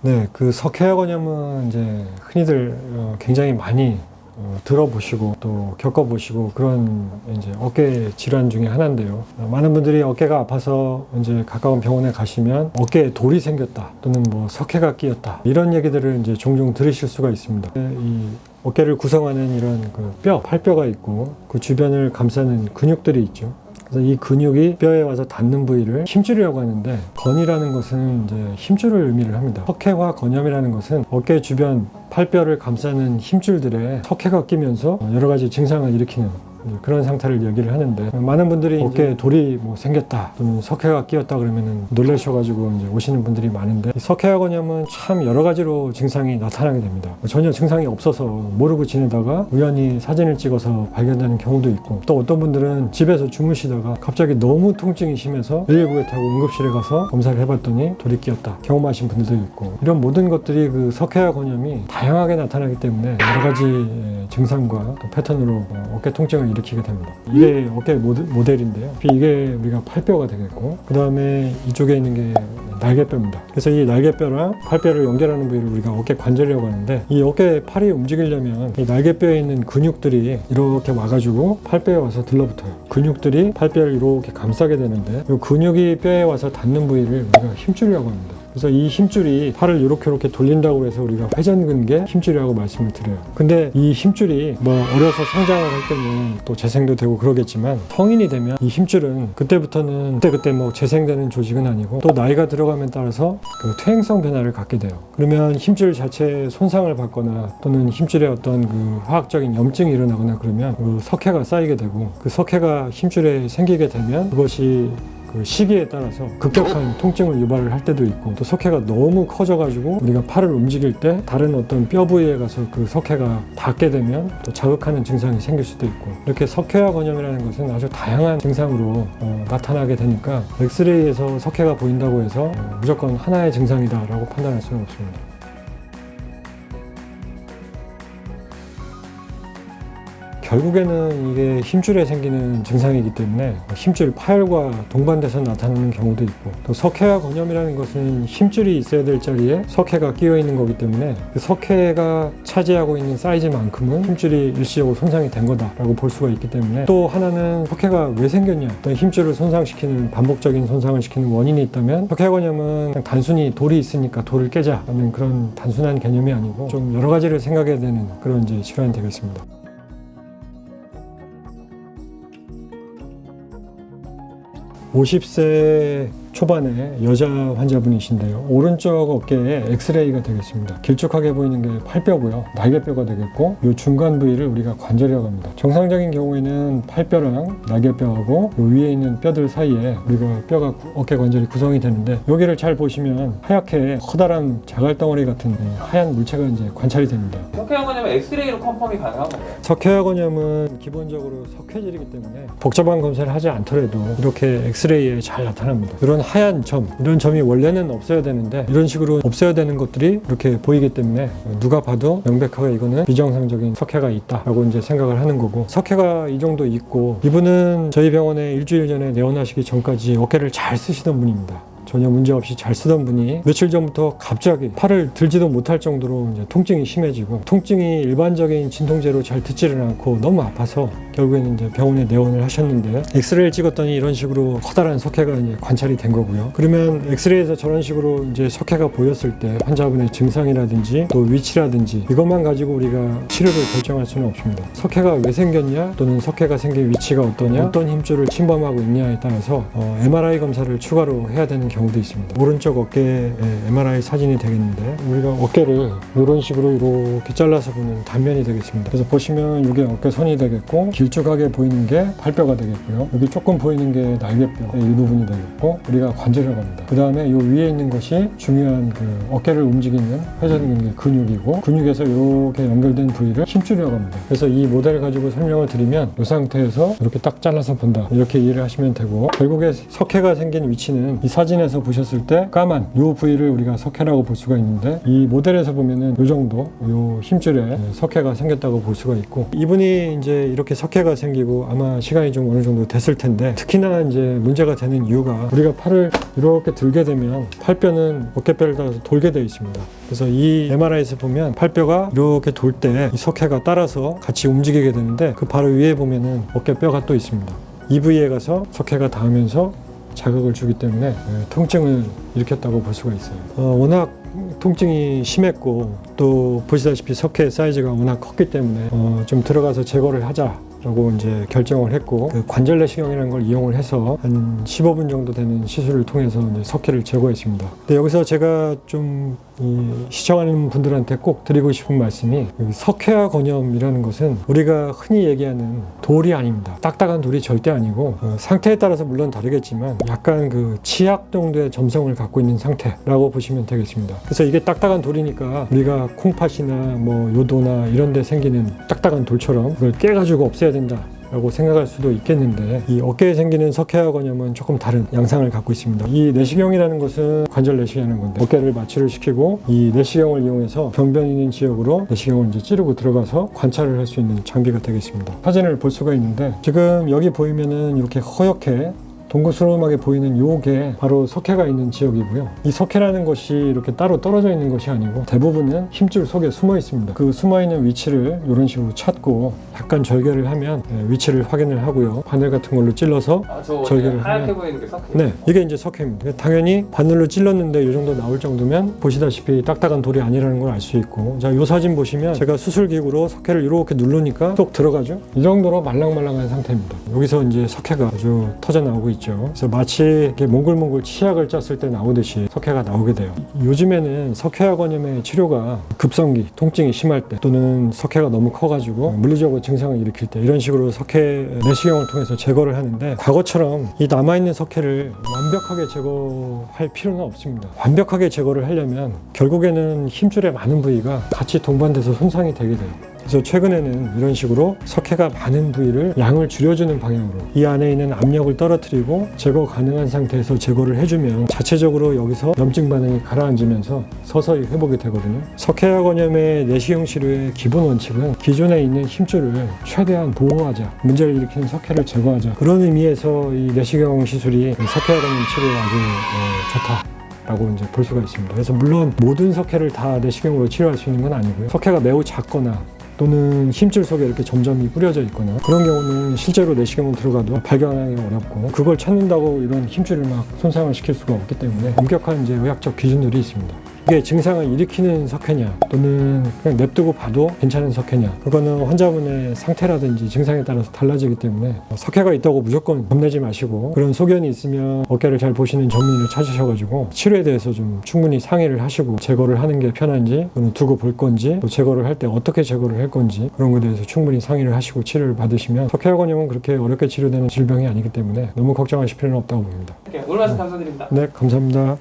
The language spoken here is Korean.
네, 그 석회화관염은 이제 흔히들 굉장히 많이 들어보시고 또 겪어보시고 그런 이제 어깨 질환 중에 하나인데요. 많은 분들이 어깨가 아파서 이제 가까운 병원에 가시면 어깨에 돌이 생겼다 또는 뭐 석회가 끼었다 이런 얘기들을 이제 종종 들으실 수가 있습니다. 이 어깨를 구성하는 이런 그 뼈, 팔뼈가 있고 그 주변을 감싸는 근육들이 있죠. 그래서 이 근육이 뼈에 와서 닿는 부위를 힘줄이라고 하는데, 건이라는 것은 이제 힘줄을 의미를 합니다. 석회화 건염이라는 것은 어깨 주변 팔뼈를 감싸는 힘줄들에 석회가 끼면서 여러 가지 증상을 일으키는 그런 상태를 얘기를 하는데, 많은 분들이 어깨에 돌이 뭐 생겼다 또는 석회가 끼었다 그러면은 놀라셔가지고 이제 오시는 분들이 많은데, 이 석회화 건염은 참 여러 가지로 증상이 나타나게 됩니다. 전혀 증상이 없어서 모르고 지내다가 우연히 사진을 찍어서 발견되는 경우도 있고, 또 어떤 분들은 집에서 주무시다가 갑자기 너무 통증이 심해서 119에 타고 응급실에 가서 검사를 해봤더니 돌이 끼었다 경험하신 분들도 있고, 이런 모든 것들이 그 석회화 건염이 다양하게 나타나기 때문에 여러 가지 증상과 또 패턴으로 어깨 통증을 일으키게 됩니다. 이게 어깨 모델인데요. 이게 우리가 팔뼈가 되겠고, 그 다음에 이쪽에 있는 게 날개뼈입니다. 그래서 이 날개뼈랑 팔뼈를 연결하는 부위를 우리가 어깨 관절이라고 하는데, 이 어깨 팔이 움직이려면 이 날개뼈에 있는 근육들이 이렇게 와가지고 팔뼈에 와서 들러붙어요. 근육들이 팔뼈를 이렇게 감싸게 되는데, 이 근육이 뼈에 와서 닿는 부위를 우리가 힘줄이라고 합니다. 그래서 이 힘줄이 팔을 이렇게 돌린다고 해서 우리가 회전근개 힘줄이라고 말씀을 드려요. 근데 이 힘줄이 뭐 어려서 성장을 할 때는 또 재생도 되고 그러겠지만, 성인이 되면 이 힘줄은 그때부터는 그때 뭐 재생되는 조직은 아니고, 또 나이가 들어가면 따라서 그 퇴행성 변화를 갖게 돼요. 그러면 힘줄 자체에 손상을 받거나 또는 힘줄에 어떤 그 화학적인 염증이 일어나거나 그러면 그 석회가 쌓이게 되고, 그 석회가 힘줄에 생기게 되면 그것이 그 시기에 따라서 급격한 통증을 유발을 할 때도 있고, 또 석회가 너무 커져가지고 우리가 팔을 움직일 때 다른 어떤 뼈 부위에 가서 그 석회가 닿게 되면 또 자극하는 증상이 생길 수도 있고, 이렇게 석회화 건염이라는 것은 아주 다양한 증상으로 나타나게 되니까 엑스레이에서 석회가 보인다고 해서 무조건 하나의 증상이다라고 판단할 수는 없습니다. 결국에는 이게 힘줄에 생기는 증상이기 때문에 힘줄 파열과 동반돼서 나타나는 경우도 있고, 또 석회화 건염이라는 것은 힘줄이 있어야 될 자리에 석회가 끼어 있는 거기 때문에 그 석회가 차지하고 있는 사이즈만큼은 힘줄이 일시적으로 손상이 된 거다라고 볼 수가 있기 때문에, 또 하나는 석회가 왜 생겼냐, 어떤 힘줄을 손상시키는 반복적인 손상을 시키는 원인이 있다면, 석회화 건염은 그냥 단순히 돌이 있으니까 돌을 깨자 하는 그런 단순한 개념이 아니고 좀 여러 가지를 생각해야 되는 그런 이제 질환이 되겠습니다. 50세 초반의 여자 환자분이신데요. 오른쪽 어깨에 엑스레이가 되겠습니다. 길쭉하게 보이는 게 팔뼈고요. 날개뼈가 되겠고, 이 중간 부위를 우리가 관절이라고 합니다. 정상적인 경우에는 팔뼈랑 날개뼈하고 이 위에 있는 뼈들 사이에 우리가 뼈가 어깨 관절이 구성이 되는데, 여기를 잘 보시면 하얗게 커다란 자갈덩어리 같은 하얀 물체가 이제 관찰이 됩니다. 석회화 건염은 엑스레이로 컨펌이 가능한 건가요? 석회화 건염은 기본적으로 석회질이기 때문에 복잡한 검사를 하지 않더라도 이렇게 엑스레이에 잘 나타납니다. 이런 하얀 점, 이런 점이 원래는 없어야 되는데 이런 식으로 없어야 되는 것들이 이렇게 보이기 때문에 누가 봐도 명백하게 이거는 비정상적인 석회가 있다라고 이제 생각을 하는 거고, 석회가 이 정도 있고, 이분은 저희 병원에 일주일 전에 내원하시기 전까지 어깨를 잘 쓰시던 분입니다. 전혀 문제없이 잘 쓰던 분이 며칠 전부터 갑자기 팔을 들지도 못할 정도로 이제 통증이 심해지고, 통증이 일반적인 진통제로 잘 듣지를 않고 너무 아파서 결국에는 이제 병원에 내원을 하셨는데, 엑스레이를 찍었더니 이런 식으로 커다란 석회가 이제 관찰이 된 거고요. 그러면 엑스레이에서 저런 식으로 이제 석회가 보였을 때 환자분의 증상이라든지 또 위치라든지 이것만 가지고 우리가 치료를 결정할 수는 없습니다. 석회가 왜 생겼냐, 또는 석회가 생긴 위치가 어떠냐, 어떤 힘줄을 침범하고 있냐에 따라서 MRI 검사를 추가로 해야 되는 경우도 있습니다. 오른쪽 어깨에 MRI 사진이 되겠는데, 우리가 어깨를 이런 식으로 이렇게 잘라서 보는 단면이 되겠습니다. 그래서 보시면 이게 어깨선이 되겠고, 길쭉하게 보이는 게 팔뼈가 되겠고요. 여기 조금 보이는 게 날개뼈의 일부분이 되겠고, 우리가 관절이라고 합니다. 그 다음에 이 위에 있는 것이 중요한 그 어깨를 움직이는 회전근개 근육이고, 근육에서 이렇게 연결된 부위를 힘줄이라고 합니다. 그래서 이 모델을 가지고 설명을 드리면 이 상태에서 이렇게 딱 잘라서 본다, 이렇게 이해를 하시면 되고, 결국에 석회가 생긴 위치는 이 사진에서 정면에서 보셨을 때 까만 요 부위를 우리가 석회라고 볼 수가 있는데, 이 모델에서 보면은 요 정도 요 힘줄에 석회가 생겼다고 볼 수가 있고, 이분이 이제 이렇게 석회가 생기고 아마 시간이 좀 어느 정도 됐을 텐데, 특히나 이제 문제가 되는 이유가 우리가 팔을 이렇게 들게 되면 팔뼈는 어깨뼈를 따라서 돌게 되어 있습니다. 그래서 이 MRI에서 보면 팔뼈가 이렇게 돌 때 이 석회가 따라서 같이 움직이게 되는데, 그 바로 위에 보면은 어깨뼈가 또 있습니다. 이 부위에 가서 석회가 닿으면서 자극을 주기 때문에 통증을 일으켰다고 볼 수가 있어요. 워낙 통증이 심했고, 또 보시다시피 석회 사이즈가 워낙 컸기 때문에 좀 들어가서 제거를 하자라고 이제 결정을 했고, 그 관절 내시경이라는 걸 이용을 해서 한 15분 정도 되는 시술을 통해서 이제 석회를 제거했습니다. 근데 여기서 제가 좀 시청하는 분들한테 꼭 드리고 싶은 말씀이, 석회화 건염이라는 것은 우리가 흔히 얘기하는 돌이 아닙니다. 딱딱한 돌이 절대 아니고, 상태에 따라서 물론 다르겠지만 약간 그 치약 정도의 점성을 갖고 있는 상태라고 보시면 되겠습니다. 그래서 이게 딱딱한 돌이니까 우리가 콩팥이나 뭐 요도나 이런 데 생기는 딱딱한 돌처럼 그걸 깨가지고 없애야 된다 라고 생각할 수도 있겠는데, 이 어깨에 생기는 석회화 건염은 조금 다른 양상을 갖고 있습니다. 이 내시경이라는 것은 관절 내시경하는 건데, 어깨를 마취를 시키고 이 내시경을 이용해서 병변 있는 지역으로 내시경을 이제 찌르고 들어가서 관찰을 할 수 있는 장비가 되겠습니다. 사진을 볼 수가 있는데, 지금 여기 보이면은 이렇게 허옇게 동그스름하게 보이는 요게 바로 석회가 있는 지역이고요. 이 석회라는 것이 이렇게 따로 떨어져 있는 것이 아니고 대부분은 힘줄 속에 숨어 있습니다. 그 숨어 있는 위치를 이런 식으로 찾고 약간 절개를 하면 위치를 확인을 하고요. 바늘 같은 걸로 찔러서 절개를 하얗게 하면, 보이는 게 석회. 네, 이게 이제 석회입니다. 당연히 바늘로 찔렀는데 이 정도 나올 정도면 보시다시피 딱딱한 돌이 아니라는 걸 알 수 있고, 자, 이 사진 보시면 제가 수술기구로 석회를 이렇게 누르니까 쏙 들어가죠. 이 정도로 말랑말랑한 상태입니다. 여기서 이제 석회가 아주 터져 나오고 있죠. 그래서 마치 이렇게 몽글몽글 치약을 짰을 때 나오듯이 석회가 나오게 돼요. 요즘에는 석회화 건염의 치료가 급성기, 통증이 심할 때, 또는 석회가 너무 커가지고 물리적으로 증상을 일으킬 때, 이런 식으로 석회 내시경을 통해서 제거를 하는데, 과거처럼 이 남아있는 석회를 완벽하게 제거할 필요는 없습니다. 완벽하게 제거를 하려면 결국에는 힘줄의 많은 부위가 같이 동반돼서 손상이 되게 돼요. 그래서 최근에는 이런 식으로 석회가 많은 부위를 양을 줄여주는 방향으로 이 안에 있는 압력을 떨어뜨리고 제거 가능한 상태에서 제거를 해주면 자체적으로 여기서 염증 반응이 가라앉으면서 서서히 회복이 되거든요. 석회화 건염의 내시경 치료의 기본 원칙은 기존에 있는 힘줄을 최대한 보호하자, 문제를 일으키는 석회를 제거하자, 그런 의미에서 이 내시경 시술이 석회화 건염 치료에 아주 좋다 라고 이제 볼 수가 있습니다. 그래서 물론 모든 석회를 다 내시경으로 치료할 수 있는 건 아니고요. 석회가 매우 작거나 또는 힘줄 속에 이렇게 점점이 뿌려져 있거나 그런 경우는 실제로 내시경으로 들어가도 발견하기 어렵고, 그걸 찾는다고 이런 힘줄을 막 손상을 시킬 수가 없기 때문에 엄격한 이제 의학적 기준들이 있습니다. 이게 증상을 일으키는 석회냐, 또는 그냥 냅두고 봐도 괜찮은 석회냐, 그거는 환자분의 상태라든지 증상에 따라서 달라지기 때문에 석회가 있다고 무조건 겁내지 마시고, 그런 소견이 있으면 어깨를 잘 보시는 전문의를 찾으셔가지고 치료에 대해서 좀 충분히 상의를 하시고, 제거를 하는 게 편한지, 또는 두고 볼 건지, 또 제거를 할 때 어떻게 제거를 할 건지, 그런 것에 대해서 충분히 상의를 하시고 치료를 받으시면, 석회화 건염은 그렇게 어렵게 치료되는 질병이 아니기 때문에 너무 걱정하실 필요는 없다고 봅니다. 오늘 말씀 감사드립니다. 네, 감사합니다.